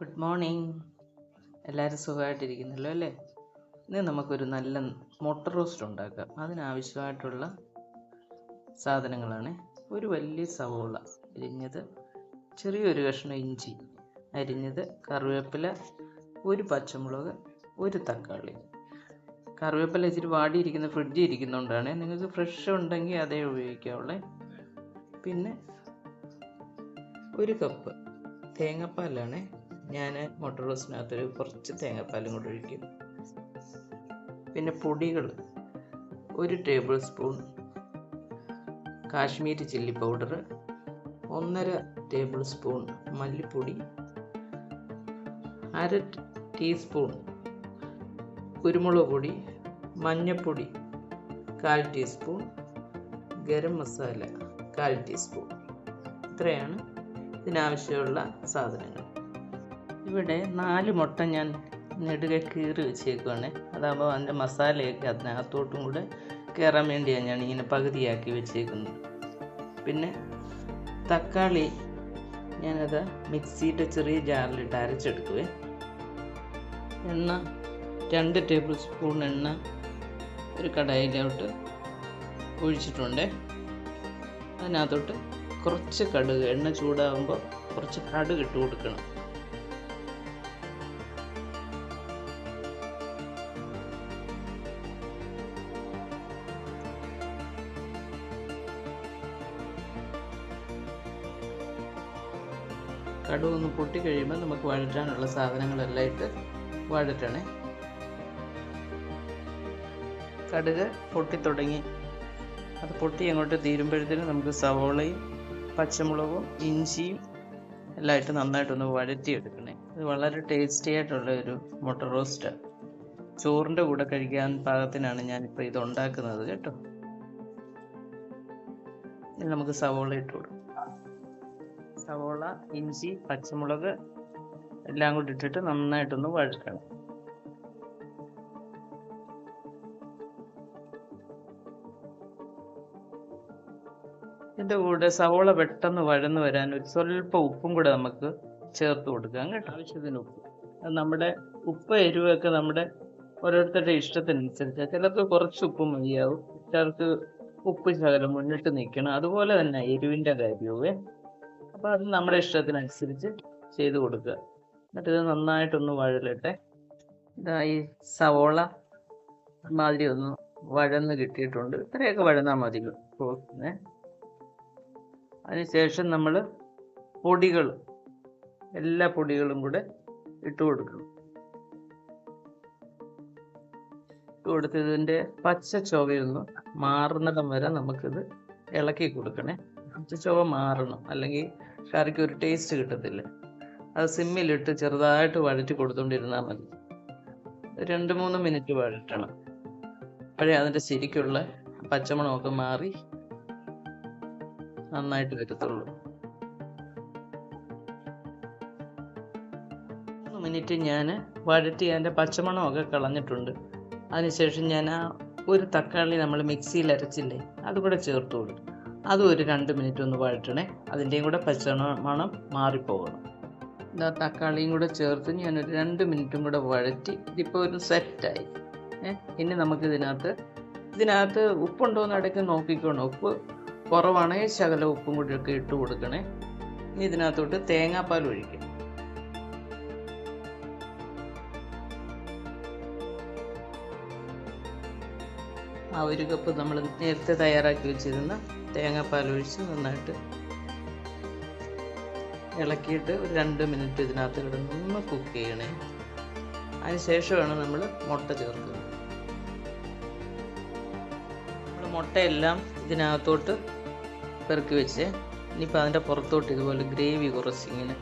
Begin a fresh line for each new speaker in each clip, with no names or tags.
Good morning. എല്ലാവരും സുഖമായിട്ടിരിക്കുന്നല്ലോ അല്ലേ? ഇന്ന് നമുക്കൊരു നല്ല മുട്ട റോസ്റ്റ് ഉണ്ടാക്കാം. അതിനാവശ്യമായിട്ടുള്ള സാധനങ്ങളാണ് ഒരു വലിയ സവോള അരിഞ്ഞത്, ചെറിയൊരു കഷ്ണം ഇഞ്ചി അരിഞ്ഞത്, കറിവേപ്പില, ഒരു പച്ചമുളക്, ഒരു തക്കാളി. കറിവേപ്പില ഇച്ചിരി വാടിയിരിക്കുന്ന ഫ്രിഡ്ജിൽ ഇരിക്കുന്നതുകൊണ്ടാണ്. നിങ്ങൾക്ക് ഫ്രഷ് ഉണ്ടെങ്കിൽ അതേ ഉപയോഗിക്കാവുള്ളേ. പിന്നെ ഒരു കപ്പ് തേങ്ങാപ്പാലാണ്. ഞാൻ മുട്ട റോസ്റ്റിനകത്തൊരു കുറച്ച് തേങ്ങാപ്പാലും കൂടെ ഒഴിക്കും. പിന്നെ പൊടികൾ: 1 table spoon Kashmiri chilli powder, 1.5 table spoon മല്ലിപ്പൊടി, 1/2 ടീസ്പൂൺ കുരുമുളക് പൊടി, മഞ്ഞൾപ്പൊടി 1/4 ടീസ്പൂൺ, ഗരം മസാല 1/4 ടീസ്പൂൺ. ഇത്രയാണ് ഇതിനാവശ്യമുള്ള സാധനങ്ങൾ. ഇവിടെ 4 മുട്ട ഞാൻ നെടുകെ കീറി വെച്ചേക്കുവാണ്. അതാകുമ്പോൾ അതിൻ്റെ മസാലയൊക്കെ അതിനകത്തോട്ടും കൂടെ കയറാൻ വേണ്ടിയാണ് ഞാൻ ഇങ്ങനെ പകുതിയാക്കി വെച്ചേക്കുന്നത്. പിന്നെ തക്കാളി ഞാനത് മിക്സിയുടെ ചെറിയ ജാറിലിട്ട് അരച്ചെടുക്കുവേ. എണ്ണ 2 ടേബിൾ സ്പൂൺ എണ്ണ ഒരു കടായിലോട്ട് ഒഴിച്ചിട്ടുണ്ട്. അതിനകത്തോട്ട് കുറച്ച് കടുക്, എണ്ണ ചൂടാകുമ്പോൾ കുറച്ച് കടുക് ഇട്ട് കൊടുക്കണം. കടുക് ഒന്ന് പൊട്ടിക്കഴിയുമ്പോൾ നമുക്ക് വഴറ്റാനുള്ള സാധനങ്ങളെല്ലാം ഇട്ട് വഴറ്റണേ. കടുക് പൊട്ടിത്തുടങ്ങി. അത് പൊട്ടി അങ്ങോട്ട് തീരുമ്പോഴത്തേനും നമുക്ക് സവോളയും പച്ചമുളകും ഇഞ്ചിയും എല്ലാം ഇട്ട് നന്നായിട്ടൊന്ന് വഴറ്റിയെടുക്കണേ. ഇത് വളരെ ടേസ്റ്റി ആയിട്ടുള്ള ഒരു മുട്ട റോസ്റ്റാണ്. ചോറിൻ്റെ കൂടെ കഴിക്കാൻ പാകത്തിനാണ് ഞാനിപ്പോൾ ഇത് ഉണ്ടാക്കുന്നത് കേട്ടോ. ഇനി നമുക്ക് സവോള ഇട്ട് കൊടുക്കാം. സവോള, ഇഞ്ചി, പച്ചമുളക് എല്ലാം കൂടി ഇട്ടിട്ട് നന്നായിട്ടൊന്ന് വഴറ്റണം. ഇതിൻ്റെ കൂടെ സവോള പെട്ടെന്ന് വഴന്ന് വരാൻ ഒരു സ്വല്പം ഉപ്പും കൂടെ നമുക്ക് ചേർത്ത് കൊടുക്കാം കേട്ടോ. ആവശ്യത്തിന് ഉപ്പ്. നമ്മുടെ ഉപ്പ് എരിവൊക്കെ നമ്മുടെ ഓരോരുത്തരുടെ ഇഷ്ടത്തിനനുസരിച്ച്. ചിലർക്ക് കുറച്ച് ഉപ്പ് മതിയാവും, ചിലർക്ക് ഉപ്പ് ശകലം മുന്നിട്ട് നിൽക്കണം. അതുപോലെ തന്നെ എരിവിൻ്റെ കാര്യവുമേ. അപ്പോൾ അത് നമ്മുടെ ഇഷ്ടത്തിനനുസരിച്ച് ചെയ്ത് കൊടുക്കുക. എന്നിട്ട് ഇത് നന്നായിട്ടൊന്ന് വഴലട്ടെ. ഈ സവോള മാതിരി ഒന്ന് വഴന്ന് കിട്ടിയിട്ടുണ്ട്. ഇത്രയൊക്കെ വഴന്നാൽ മതി റോസ്റ്റിനെ. അതിനുശേഷം നമ്മൾ പൊടികൾ, എല്ലാ പൊടികളും കൂടെ ഇട്ട് കൊടുക്കണം. ഇട്ട് കൊടുത്ത് ഇതിൻ്റെ പച്ച ചുവയൊന്ന് മാറുന്നിടം വരെ നമുക്കിത് ഇളക്കി കൊടുക്കണേ. പച്ച ചുവ മാറണം, അല്ലെങ്കിൽ കറിക്ക് ഒരു ടേസ്റ്റ് കിട്ടത്തില്ല. അത് സിമ്മിലിട്ട് ചെറുതായിട്ട് വഴറ്റി കൊടുത്തുകൊണ്ടിരുന്നാൽ മതി. 2-3 മിനിറ്റ് വഴറ്റണം. അപ്പോഴേ അതിൻ്റെ ശരിക്കുള്ള പച്ചമണമൊക്കെ മാറി നന്നായിട്ട് വരത്തുള്ളൂ. 3 മിനിറ്റ് ഞാൻ വഴറ്റി അതിൻ്റെ പച്ചമണമൊക്കെ കളഞ്ഞിട്ടുണ്ട്. അതിനുശേഷം ഞാൻ ഒരു തക്കാളി നമ്മൾ മിക്സിയിൽ അരച്ചില്ലേ, അതുകൂടെ ചേർത്ത് കൊടുക്കും. അതും ഒരു 2 മിനിറ്റ് ഒന്ന് വഴറ്റണേ. അതിൻ്റെയും കൂടെ പച്ചമണം മാറിപ്പോകണം. തക്കാളിയും കൂടെ ചേർത്ത് ഞാനൊരു 2 മിനിറ്റും കൂടെ വഴറ്റി. ഇതിപ്പോൾ ഒരു സെറ്റായി. ഇനി നമുക്ക് ഇതിനകത്ത് ഉപ്പുണ്ടോയെന്ന് ഇടയ്ക്ക് നോക്കിക്കോണം. ഉപ്പ് കുറവാണെങ്കിൽ ശകലം ഉപ്പും കൂടി ഒക്കെ ഇട്ട് കൊടുക്കണേ. ഇനി ഇതിനകത്തോട്ട് തേങ്ങാപ്പാൽ ഒഴിക്കും. ആ 1 കപ്പ് നമ്മൾ നേരത്തെ തയ്യാറാക്കി വെച്ചിരുന്ന തേങ്ങാപ്പാൽ ഒഴിച്ച് നന്നായിട്ട് ഇളക്കിയിട്ട് ഒരു 2 മിനിറ്റ് ഇതിനകത്ത് കിടന്നൊന്ന് കുക്ക് ചെയ്യണേ. അതിന് ശേഷമാണ് നമ്മൾ മുട്ട ചേർക്കുന്നത്. നമ്മൾ മുട്ടയെല്ലാം ഇതിനകത്തോട്ട് പെറുക്കി വെച്ച് ഇനിയിപ്പോൾ അതിൻ്റെ പുറത്തോട്ട് ഇതുപോലെ ഗ്രേവി കുറച്ചിങ്ങനെ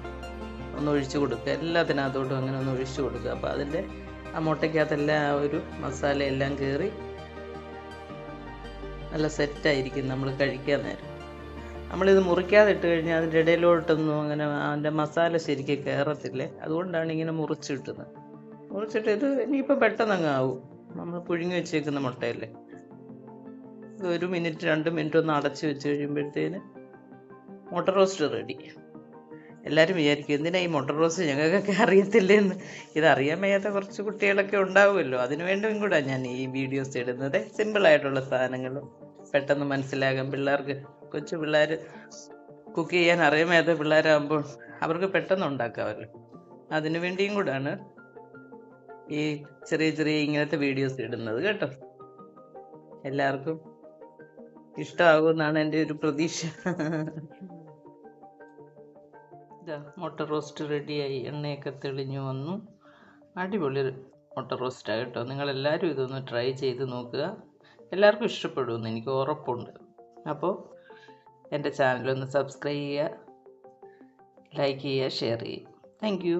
ഒന്ന് ഒഴിച്ചു കൊടുക്കുക. എല്ലാത്തിനകത്തോട്ടും അങ്ങനെ ഒന്ന് ഒഴിച്ചു കൊടുക്കുക. അപ്പോൾ അതിൻ്റെ ആ മുട്ടയ്ക്കകത്തെല്ലാം ആ ഒരു മസാല എല്ലാം കയറി നല്ല സെറ്റായിരിക്കും നമ്മൾ കഴിക്കാൻ നേരം. നമ്മളിത് മുറിക്കാതെ ഇട്ട് കഴിഞ്ഞാൽ അതിൻ്റെ ഇടയിലോട്ടൊന്നും അങ്ങനെ അതിൻ്റെ മസാല ശരിക്കും കയറത്തില്ലേ. അതുകൊണ്ടാണ് ഇങ്ങനെ മുറിച്ചിട്ടുന്നത്. മുറിച്ചിട്ട് ഇത് ഇനിയിപ്പോൾ പെട്ടെന്നങ്ങ് ആവും. നമ്മൾ പുഴുങ്ങി വെച്ചേക്കുന്ന മുട്ടയല്ലേ. ഇത് 1 മിനിറ്റ് 2 മിനിറ്റ് ഒന്ന് അടച്ച് വെച്ച് കഴിയുമ്പോഴത്തേന് മുട്ട റോസ്റ്റ് റെഡി. എല്ലാവരും വിചാരിക്കും എന്തിനാ ഈ മുട്ട റോസ്റ്റ് ഞങ്ങൾക്കൊക്കെ അറിയത്തില്ലെന്ന്. ഇതറിയാൻ വയ്യാത്ത കുറച്ച് കുട്ടികളൊക്കെ ഉണ്ടാവുമല്ലോ, അതിനു വേണ്ടിയും കൂടെ ഞാൻ ഈ വീഡിയോസ് ഇടുന്നത്. സിമ്പിളായിട്ടുള്ള സാധനങ്ങളും പെട്ടെന്ന് മനസ്സിലാകാം പിള്ളേർക്ക്. കൊച്ചു പിള്ളേർ കുക്ക് ചെയ്യാൻ അറിയാൻ വയ്യാത്ത പിള്ളേരാകുമ്പോൾ അവർക്ക് പെട്ടെന്ന് ഉണ്ടാക്കാമല്ലോ. അതിനു വേണ്ടിയും കൂടാണ് ഈ ചെറിയ ചെറിയ ഇങ്ങനത്തെ വീഡിയോസ് ഇടുന്നത് കേട്ടോ. എല്ലാവർക്കും ഇഷ്ടമാകുമെന്നാണ് എൻ്റെ ഒരു പ്രതീക്ഷ. ഇതാ മുട്ട റോസ്റ്റ് റെഡിയായി, എണ്ണയൊക്കെ തെളിഞ്ഞു വന്നു. അടിപൊളി മുട്ട റോസ്റ്റാണ് കേട്ടോ. നിങ്ങളെല്ലാവരും ഇതൊന്ന് ട്രൈ ചെയ്ത് നോക്കുക, എല്ലാവർക്കും ഇഷ്ടപ്പെടുമെന്ന് എനിക്ക് ഉറപ്പുണ്ട്. അപ്പോൾ എൻ്റെ ചാനലൊന്ന് സബ്സ്ക്രൈബ് ചെയ്യുക, ലൈക്ക് ചെയ്യുക, ഷെയർ ചെയ്യുക. Thank you.